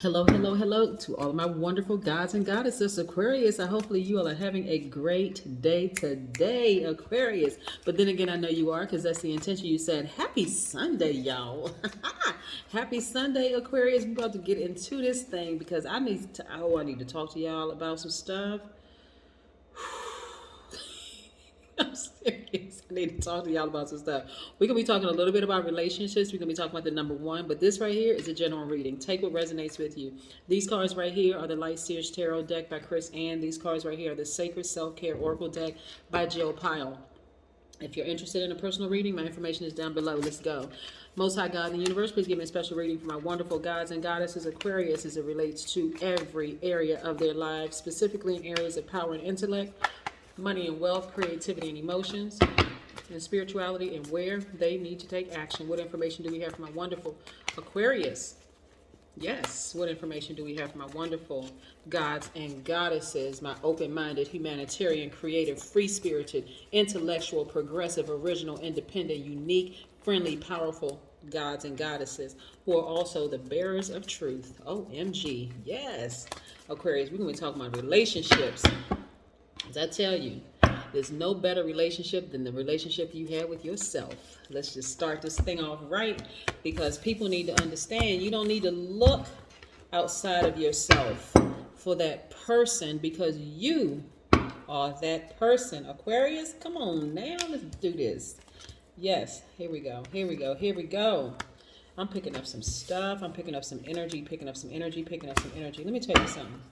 Hello, hello, hello to all of my wonderful gods and goddesses, Aquarius. Hopefully you all are having a great day today, Aquarius. But then again, I know you are because that's the intention. You said, happy Sunday, y'all. Happy Sunday, Aquarius. We're about to get into this thing because I need to talk to y'all about some stuff. I'm serious. I need to talk to y'all about some stuff. We're going to be talking a little bit about relationships. We're going to be talking about the number one. But this right here is a general reading. Take what resonates with you. These cards right here are the Light Seers Tarot deck by Chris Ann. These cards right here are the Sacred Self-Care Oracle deck by Jill Pyle. If you're interested in a personal reading, my information is down below. Let's go. Most High God in the universe, please give me a special reading for my wonderful gods and goddesses, Aquarius, as it relates to every area of their lives, specifically in areas of power and intellect, money and wealth, creativity and emotions, and spirituality, and where they need to take action. What information do we have for my wonderful Aquarius? Yes, what information do we have for my wonderful gods and goddesses, my open-minded, humanitarian, creative, free-spirited, intellectual, progressive, original, independent, unique, friendly, powerful gods and goddesses who are also the bearers of truth. OMG, yes. Aquarius, we're going to be talking about relationships. As I tell you, there's no better relationship than the relationship you have with yourself. Let's just start this thing off right, because people need to understand you don't need to look outside of yourself for that person, because you are that person. Aquarius, come on now, let's do this. Yes, here we go, here we go, here we go. I'm picking up some stuff. I'm picking up some energy, picking up some energy, picking up some energy. Let me tell you something.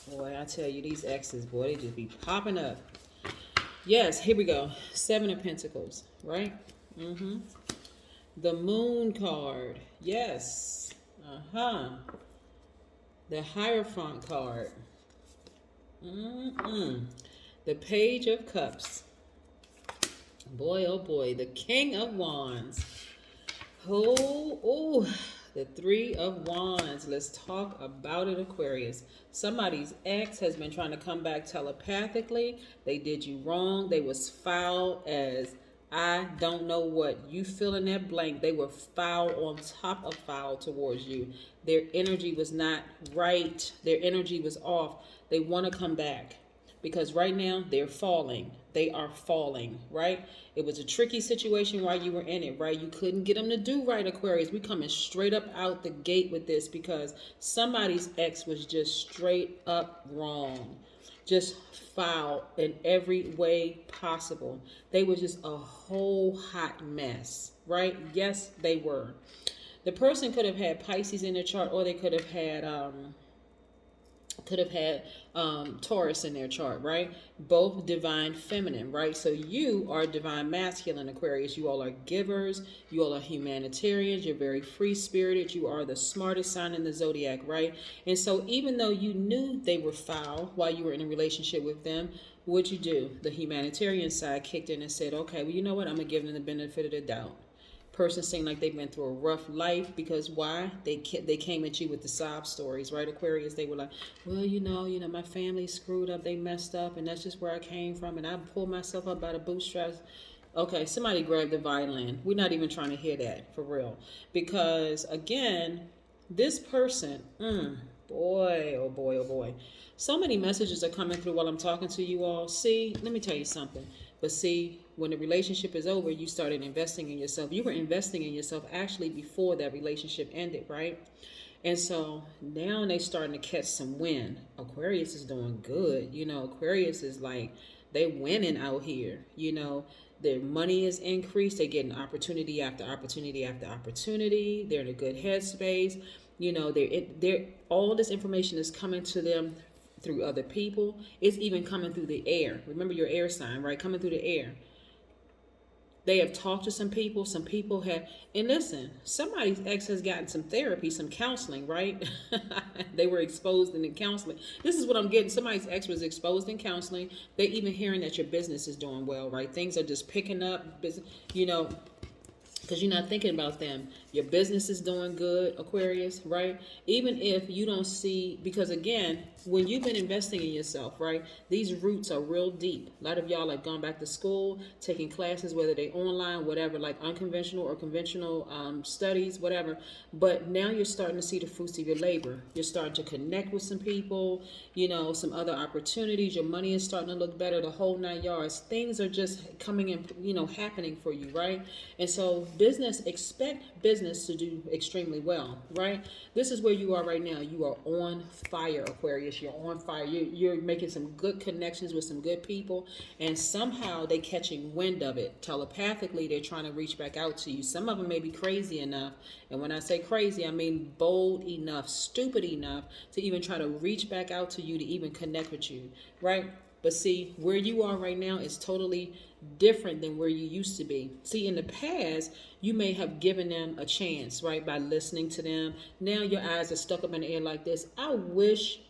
Boy, I tell you, these exes, boy, they just be popping up. Yes, here we go. Seven of Pentacles, right? The Moon card. Yes. The Hierophant card. The Page of Cups. Boy, oh boy. The King of Wands. Oh, the Three of Wands. Let's talk about it, Aquarius. Somebody's ex has been trying to come back telepathically. They did you wrong. They was foul as I don't know what. You fill in that blank. They were foul on top of foul towards you. Their energy was not right. Their energy was off. They want to come back, because right now they're falling. They are falling, right? It was a tricky situation while you were in it, right? You couldn't get them to do right, Aquarius. We coming straight up out the gate with this, because somebody's ex was just straight up wrong. Just foul in every way possible. They were just a whole hot mess, right? Yes, they were. The person could have had Pisces in their chart, or they could have had Taurus in their chart, right? Both divine feminine, right? So you are divine masculine, Aquarius. You all are givers. You all are humanitarians. You're very free spirited. You are the smartest sign in the Zodiac, right? And so even though you knew they were foul while you were in a relationship with them, what'd you do? The humanitarian side kicked in and said, okay, well, you know what? I'm going to give them the benefit of the doubt. Person seemed like they've been through a rough life, because why? They came at you with the sob stories, right, Aquarius? They were like, well, you know, my family screwed up, they messed up, and that's just where I came from, and I pulled myself up by the bootstraps. Okay, somebody grab the violin. We're not even trying to hear that, for real. Because, again, this person, boy, oh boy, oh boy. So many messages are coming through while I'm talking to you all. See, let me tell you something. But see, when the relationship is over, you started investing in yourself. You were investing in yourself actually before that relationship ended, right? And so now they starting to catch some wind. Aquarius is doing good. Aquarius is like, they winning out here. Their money is increased. They're getting opportunity after opportunity after opportunity. They're in a good headspace. They're all this information is coming to them through other people. It's even coming through the air. Remember your air sign, right? Coming through the air. They have talked to some people. Some people have, and listen, somebody's ex has gotten some therapy, some counseling, right? They were exposed in the counseling. This is what I'm getting. Somebody's ex was exposed in counseling. They even hearing that your business is doing well, right? Things are just picking up, because you're not thinking about them. Your business is doing good, Aquarius, right? Even if you don't see, because again, when you've been investing in yourself, right, these roots are real deep. A lot of y'all have gone back to school, taking classes, whether they online, whatever, like unconventional or conventional studies, whatever. But now you're starting to see the fruits of your labor. You're starting to connect with some people, you know, some other opportunities. Your money is starting to look better, the whole 9 yards. Things are just coming in, you know, happening for you, right? And so expect business to do extremely well, right? This is where you are right now. You are on fire, Aquarius. You're on fire. You're making some good connections with some good people, and somehow they're catching wind of it. Telepathically, they're trying to reach back out to you. Some of them may be crazy enough, and when I say crazy, I mean bold enough, stupid enough to even try to reach back out to you, to even connect with you, right? But see, where you are right now is totally different than where you used to be. See, in the past, you may have given them a chance, right, by listening to them. Now your eyes are stuck up in the air like this. I wish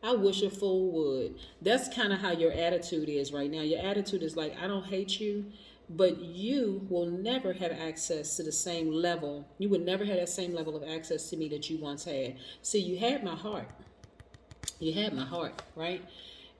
I wish a fool would. That's kind of how your attitude is right now. Your attitude is like, I don't hate you, but you will never have access to the same level. You would never have that same level of access to me that you once had. See, you had my heart. You had my heart, right?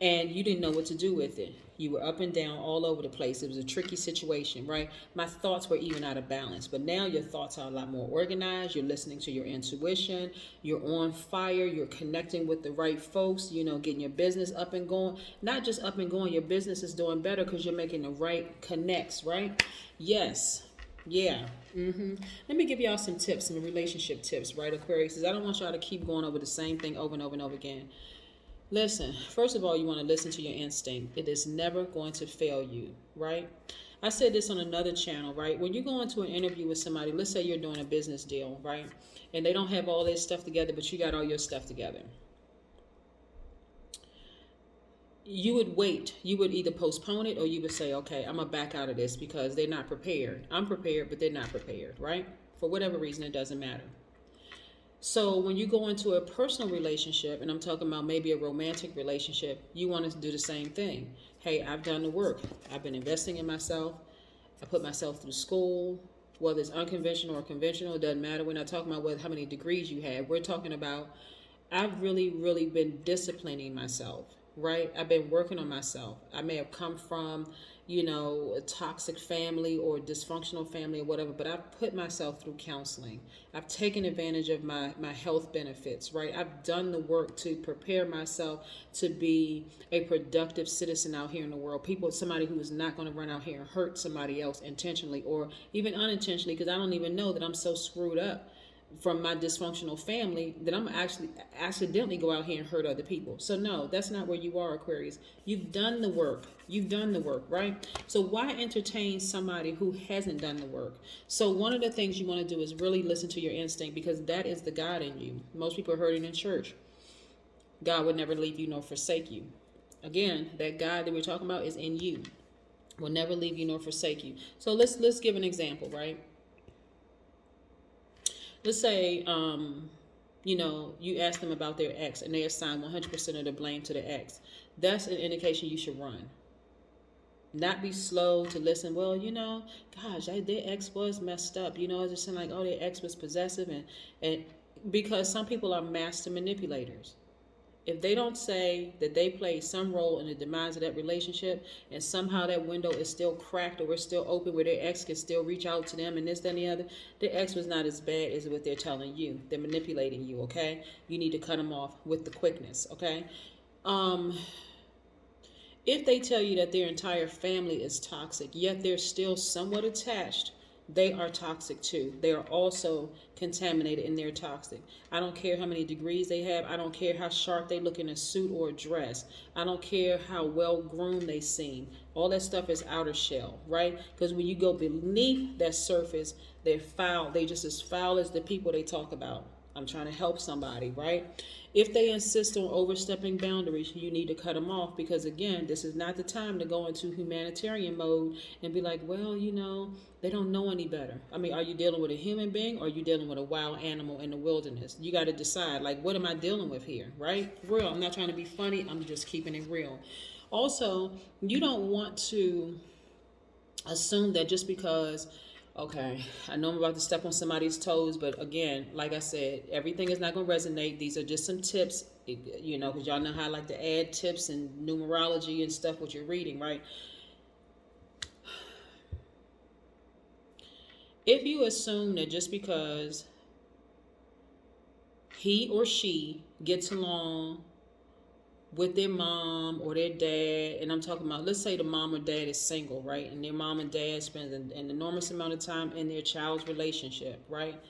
And you didn't know what to do with it. You were up and down all over the place. It was a tricky situation, right? My thoughts were even out of balance. But now your thoughts are a lot more organized. You're listening to your intuition. You're on fire. You're connecting with the right folks, you know, getting your business up and going. Not just up and going, your business is doing better because you're making the right connects, right? Yes. Yeah. Let me give y'all some tips, some relationship tips, right, Aquarius? Because I don't want y'all to keep going over the same thing over and over and over again. Listen, first of all, you want to listen to your instinct. It is never going to fail you, right? I said this on another channel, right? When you go into an interview with somebody, let's say you're doing a business deal, right? And they don't have all their stuff together, but you got all your stuff together. You would wait. You would either postpone it or you would say, okay, I'm going to back out of this because they're not prepared. I'm prepared, but they're not prepared, right? For whatever reason, it doesn't matter. So when you go into a personal relationship, and I'm talking about maybe a romantic relationship, you want to do the same thing. Hey, I've done the work. I've been investing in myself. I put myself through school, whether it's unconventional or conventional, it doesn't matter. We're not talking about how many degrees you have. We're talking about I've really, really been disciplining myself, right? I've been working on myself. I may have come from, you know, a toxic family or dysfunctional family or whatever, but I've put myself through counseling. I've taken advantage of my health benefits, right? I've done the work to prepare myself to be a productive citizen out here in the world. Somebody who is not going to run out here and hurt somebody else intentionally or even unintentionally, because I don't even know that I'm so screwed up from my dysfunctional family that I'm actually accidentally go out here and hurt other people. So no, that's not where you are, Aquarius. You've done the work. You've done the work, right? So why entertain somebody who hasn't done the work? So one of the things you want to do is really listen to your instinct, because that is the God in you. Most people are hurting in church. God would never leave you nor forsake you. Again, that God that we're talking about is in you. Will never leave you nor forsake you. So let's give an example, right? Let's say, you know, you ask them about their ex and they assign 100% of the blame to the ex. That's an indication you should run. Not be slow to listen. Well, you know, gosh, their ex was messed up. You know, it just seemed like, oh, their ex was possessive. And because some people are master manipulators. If they don't say that they played some role in the demise of that relationship and somehow that window is still cracked or it's still open where their ex can still reach out to them and this, that, and the other, their ex was not as bad as what they're telling you. They're manipulating you, okay? You need to cut them off with the quickness, okay? If they tell you that their entire family is toxic, yet they're still somewhat attached, they are toxic too. They are also contaminated and they're toxic. I don't care how many degrees they have. I don't care how sharp they look in a suit or a dress. I don't care how well groomed they seem. All that stuff is outer shell, right? Because when you go beneath that surface, they're foul. They just as foul as the people they talk about. I'm trying to help somebody, right? If they insist on overstepping boundaries, you need to cut them off, because again, this is not the time to go into humanitarian mode and be like, well, you know, they don't know any better. I mean, are you dealing with a human being or are you dealing with a wild animal in the wilderness? You got to decide, like, what am I dealing with here, right? For real, I'm not trying to be funny. I'm just keeping it real. Also, you don't want to assume that just because Okay, I know I'm about to step on somebody's toes, but again, like I said, everything is not going to resonate. These are just some tips, you know, because y'all know how I like to add tips and numerology and stuff what you're reading, right? If you assume that just because he or she gets along with their mom or their dad, and I'm talking about, let's say the mom or dad is single, right? And their mom and dad spend an enormous amount of time in their child's relationship, right?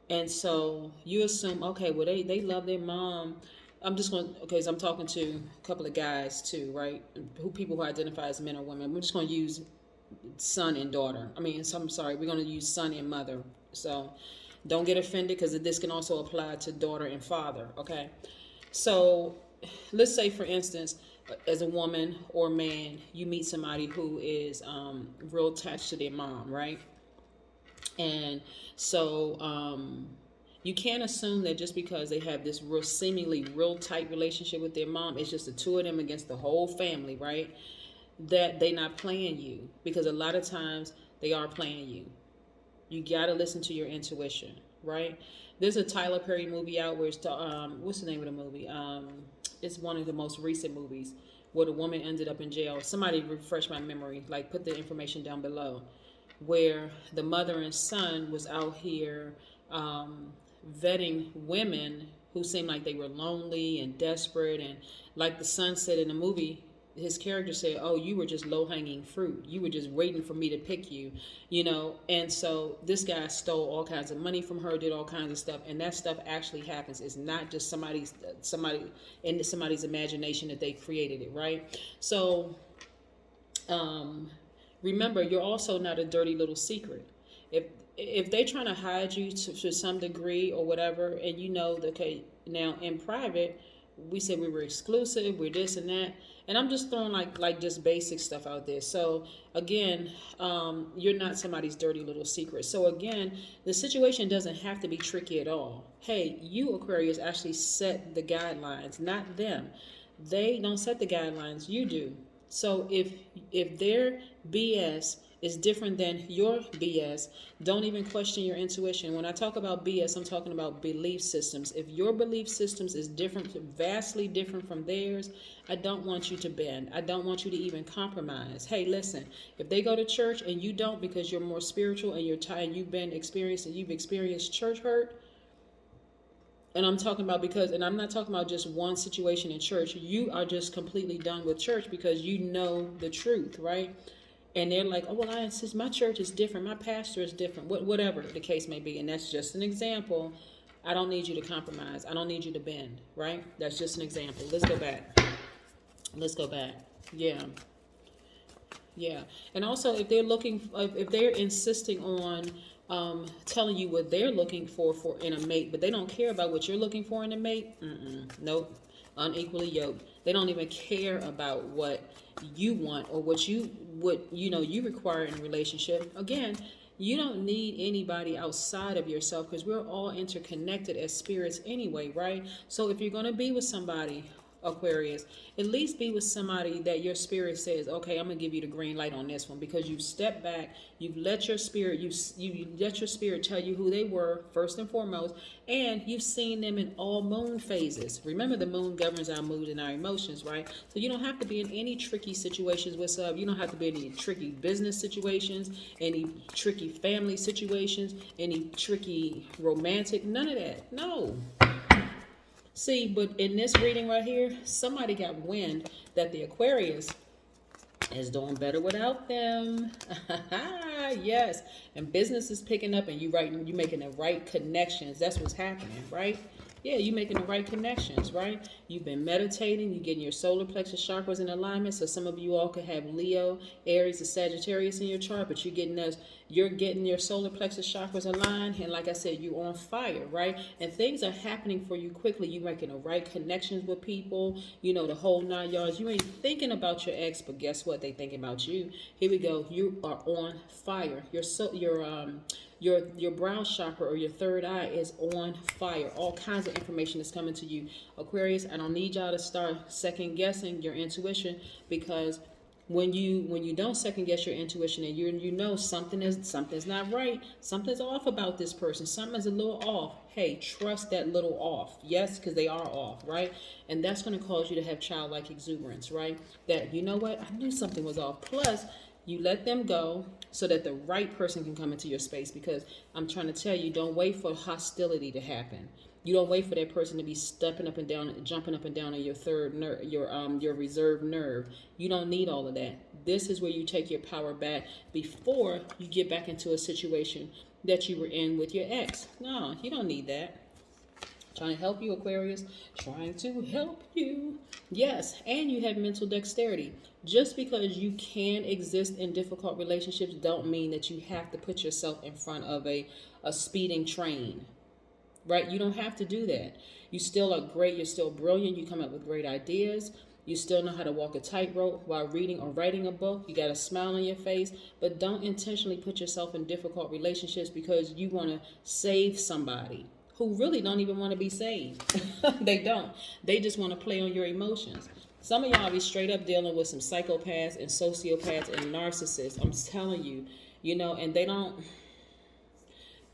And so you assume, okay, well, they love their mom. I'm just going to, okay, so I'm talking to a couple of guys too, right? People who identify as men or women. We're just going to use son and daughter. I mean, so I'm sorry, we're going to use son and mother. So don't get offended because this can also apply to daughter and father, okay? So let's say, for instance, as a woman or man, you meet somebody who is real attached to their mom, right? And so you can't assume that just because they have this real, seemingly real tight relationship with their mom, it's just the two of them against the whole family, right? That they not playing you, because a lot of times they are playing you. You gotta listen to your intuition, right? There's a Tyler Perry movie out where it's what's the name of the movie? It's one of the most recent movies where the woman ended up in jail. Somebody refresh my memory, like put the information down below, where the mother and son was out here vetting women who seemed like they were lonely and desperate, and like the son said in the movie, his character said, oh, you were just low-hanging fruit, you were just waiting for me to pick you, you know. And so this guy stole all kinds of money from her, did all kinds of stuff, and that stuff actually happens. It's not just somebody in somebody's imagination that they created it, right? So remember, you're also not a dirty little secret. If they're trying to hide you to some degree or whatever, and you know that, okay, now in private we said we were exclusive, we're this and that, and I'm just throwing like just basic stuff out there. So again, you're not somebody's dirty little secret. So again, the situation doesn't have to be tricky at all. Hey, you Aquarius actually set the guidelines, not them. They don't set the guidelines, you do. So if their BS is different than your BS, don't even question your intuition. When I talk about BS, I'm talking about belief systems. If your belief systems is different, vastly different from theirs, I don't want you to bend. I don't want you to even compromise. Hey, listen, if they go to church and you don't because you're more spiritual and you're tired, you've experienced church hurt, and I'm talking about and I'm not talking about just one situation in church. You are just completely done with church because you know the truth, right? And they're like, oh, well, I insist my church is different. My pastor is different, whatever the case may be. And that's just an example. I don't need you to compromise. I don't need you to bend, right? That's just an example. Let's go back. Yeah. Yeah. And also, if they're insisting on telling you what they're looking for in a mate, but they don't care about what you're looking for in a mate, nope. Unequally yoked. They don't even care about what you want or what you require in a relationship. Again, you don't need anybody outside of yourself because we're all interconnected as spirits anyway, right? So if you're going to be with somebody, Aquarius, at least be with somebody that your spirit says, okay, I'm gonna give you the green light on this one, because you've stepped back, you've let your spirit you let your spirit tell you who they were first and foremost, and you've seen them in all moon phases. Remember, the moon governs our mood and our emotions, right? So you don't have to be in any tricky situations with you don't have to be in any tricky business situations, any tricky family situations, any tricky romantic, none of that. No. See, but in this reading right here, somebody got wind that the Aquarius is doing better without them. Yes, and business is picking up, and you making the right connections. That's what's happening, right? Yeah, you making the right connections, right? You've been meditating, you getting your solar plexus chakras in alignment. So some of you all could have Leo, Aries, and Sagittarius in your chart, but you're getting your solar plexus chakras aligned, and like I said, you're on fire, right? And things are happening for you quickly. You're making the right connections with people, the whole 9 yards. You ain't thinking about your ex, but guess what? They thinking about you. Here we go. You are on fire. Your brow chakra or your third eye is on fire. All kinds of information is coming to you, Aquarius. I don't need y'all to start second guessing your intuition, because When you don't second guess your intuition, and you know something's not right, something's off about this person, something's a little off. Hey, trust that little off. Yes, because they are off, right? And that's going to cause you to have childlike exuberance, right? That, you know what, I knew something was off. Plus, you let them go so that the right person can come into your space. Because I'm trying to tell you, don't wait for hostility to happen. You don't wait for that person to be stepping up and down, jumping up and down on your third nerve, your reserve nerve. You don't need all of that. This is where you take your power back before you get back into a situation that you were in with your ex. No, you don't need that. Trying to help you, Aquarius. Trying to help you. Yes, and you have mental dexterity. Just because you can exist in difficult relationships don't mean that you have to put yourself in front of a speeding train. Right? You don't have to do that. You still are great. You're still brilliant. You come up with great ideas. You still know how to walk a tightrope while reading or writing a book. You got a smile on your face. But don't intentionally put yourself in difficult relationships because you want to save somebody who really don't even want to be saved. They don't. They just want to play on your emotions. Some of y'all be straight up dealing with some psychopaths and sociopaths and narcissists. I'm telling you, and they don't...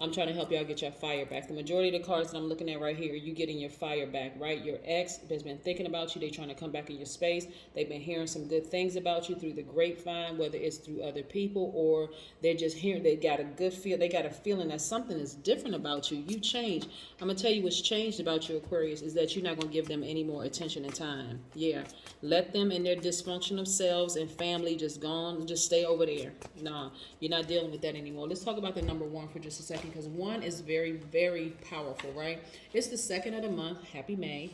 I'm trying to help y'all get your fire back. The majority of the cards that I'm looking at right here, you getting your fire back, right? Your ex has been thinking about you. They're trying to come back in your space. They've been hearing some good things about you through the grapevine, whether it's through other people or they're just hearing, they got a good feel. They got a feeling that something is different about you. You changed. I'm going to tell you what's changed about you, Aquarius, is that you're not going to give them any more attention and time. Yeah. Let them and their dysfunctional selves and family just gone. Just stay over there. Nah, you're not dealing with that anymore. Let's talk about the number one for just a second, because one is very, very powerful, right? It's the second of the month. Happy May.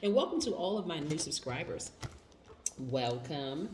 And welcome to all of my new subscribers. Welcome.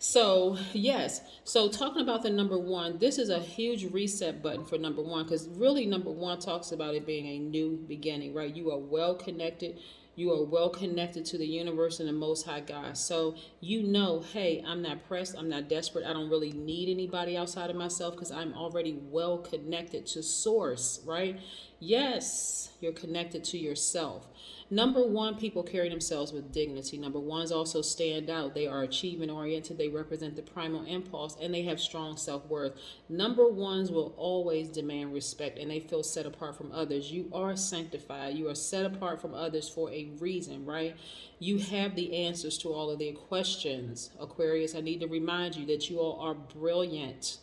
So, yes. So, talking about the number one, this is a huge reset button for number one, because really number one talks about it being a new beginning, right? You are well connected. You are well connected to the universe and the Most High God. So you know, hey, I'm not pressed. I'm not desperate. I don't really need anybody outside of myself because I'm already well connected to Source, right? Yes, you're connected to yourself. Number one, people carry themselves with dignity. Number ones also stand out. They are achievement oriented. They represent the primal impulse and they have strong self-worth. Number ones will always demand respect and they feel set apart from others. You are sanctified. You are set apart from others for a reason, right? You have the answers to all of their questions. Aquarius, I need to remind you that you all are brilliant.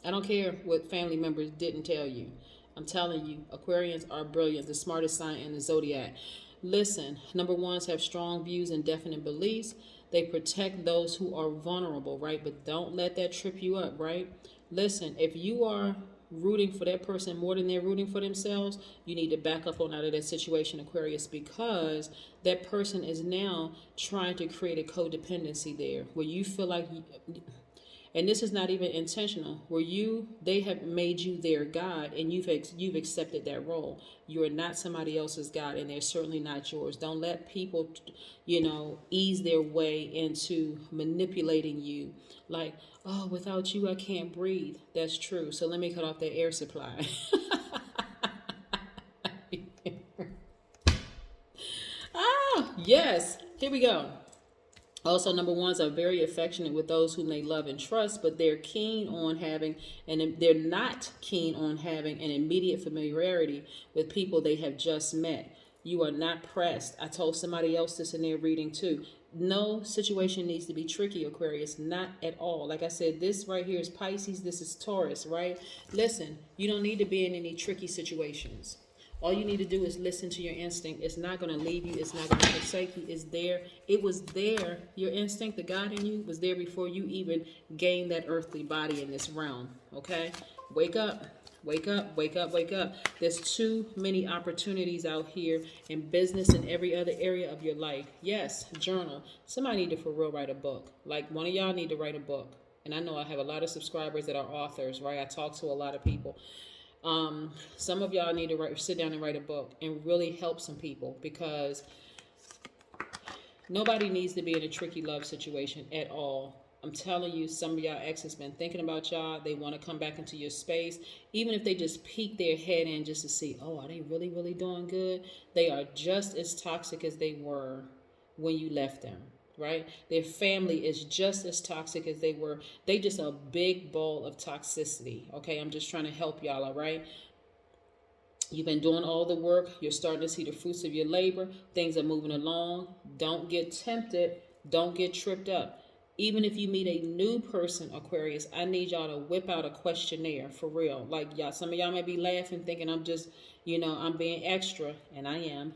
I don't care what family members didn't tell you. I'm telling you, Aquarians are brilliant, the smartest sign in the Zodiac. Listen, number ones have strong views and definite beliefs. They protect those who are vulnerable, right? But don't let that trip you up, right? Listen, if you are rooting for that person more than they're rooting for themselves, you need to back up on out of that situation, Aquarius, because that person is now trying to create a codependency there where you feel like... And this is not even intentional, where they have made you their God and you've accepted that role. You are not somebody else's God and they're certainly not yours. Don't let people, ease their way into manipulating you. Like, oh, without you, I can't breathe. That's true. So let me cut off that air supply. Yes. Here we go. Also, number ones are very affectionate with those whom they love and trust, but they're not keen on having an immediate familiarity with people they have just met. You are not pressed. I told somebody else this in their reading too. No situation needs to be tricky, Aquarius. Not at all. Like I said, this right here is Pisces. This is Taurus, right? Listen, you don't need to be in any tricky situations. All you need to do is listen to your instinct. It's not going to leave you. It's not going to forsake you. It's there. It was there. Your instinct, the God in you, was there before you even gained that earthly body in this realm. Okay? Wake up. Wake up. Wake up. Wake up. There's too many opportunities out here in business and every other area of your life. Yes, journal. Somebody need to for real write a book. Like one of y'all need to write a book. And I know I have a lot of subscribers that are authors, right? I talk to a lot of people. Some of y'all need to sit down and write a book and really help some people, because nobody needs to be in a tricky love situation at all. I'm telling you, some of y'all exes been thinking about y'all. They want to come back into your space. Even if they just peek their head in just to see, oh, are they really, really doing good? They are just as toxic as they were when you left them, right? Their family is just as toxic as they were. They just a big ball of toxicity. Okay, I'm just trying to help y'all, all right? You've been doing all the work. You're starting to see the fruits of your labor. Things are moving along. Don't get tempted. Don't get tripped up. Even if you meet a new person, Aquarius, I need y'all to whip out a questionnaire for real. Like y'all, some of y'all may be laughing, thinking I'm just, I'm being extra, and I am.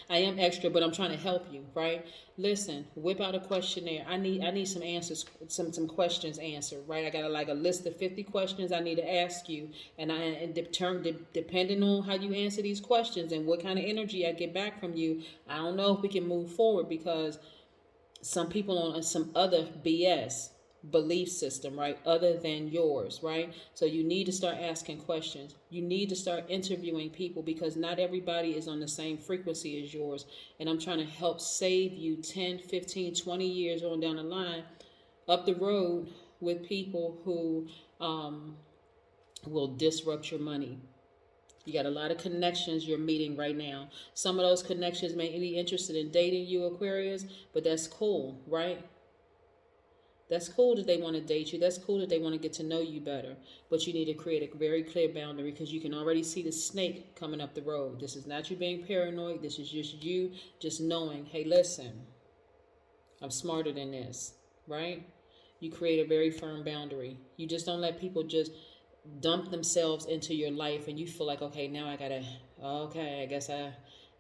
I am extra, but I'm trying to help you, right? Listen, whip out a questionnaire. I need some answers, some questions answered, right? I got like a list of 50 questions I need to ask you, and depending on how you answer these questions and what kind of energy I get back from you, I don't know if we can move forward, because some people on some other BS belief system, right, other than yours, right? So you need to start asking questions. You need to start interviewing people, because not everybody is on the same frequency as yours. And I'm trying to help save you 10, 15, 20 years on down the line, up the road, with people who will disrupt your money. You got a lot of connections you're meeting right now. Some of those connections may be interested in dating you, Aquarius, but that's cool, right? That's cool that they want to date you. That's cool that they want to get to know you better. But you need to create a very clear boundary, because you can already see the snake coming up the road. This is not you being paranoid. This is just you just knowing, hey, listen, I'm smarter than this, right? You create a very firm boundary. You just don't let people just dump themselves into your life and you feel like, okay, now I guess I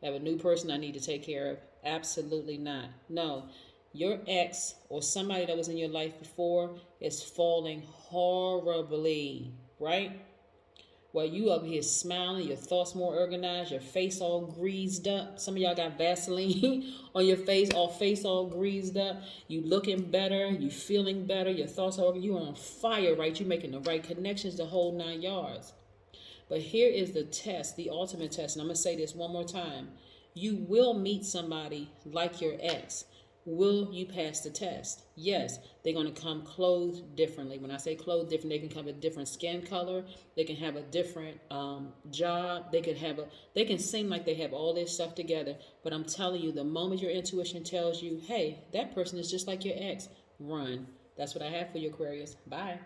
have a new person I need to take care of. Absolutely not. No, your ex or somebody that was in your life before is falling horribly, right? While you up here smiling, your thoughts more organized, your face all greased up. Some of y'all got Vaseline on your face all greased up. You looking better, you feeling better, your thoughts are, you on fire, right? You making the right connections, the whole 9 yards. But here is the test, the ultimate test, and I'm going to say this one more time. You will meet somebody like your ex. Will you pass the test? Yes, they're going to come clothed differently. When I say clothed different, they can come a different skin color. They can have a different job. They can seem like they have all this stuff together. But I'm telling you, the moment your intuition tells you, hey, that person is just like your ex, run. That's what I have for you, Aquarius. Bye.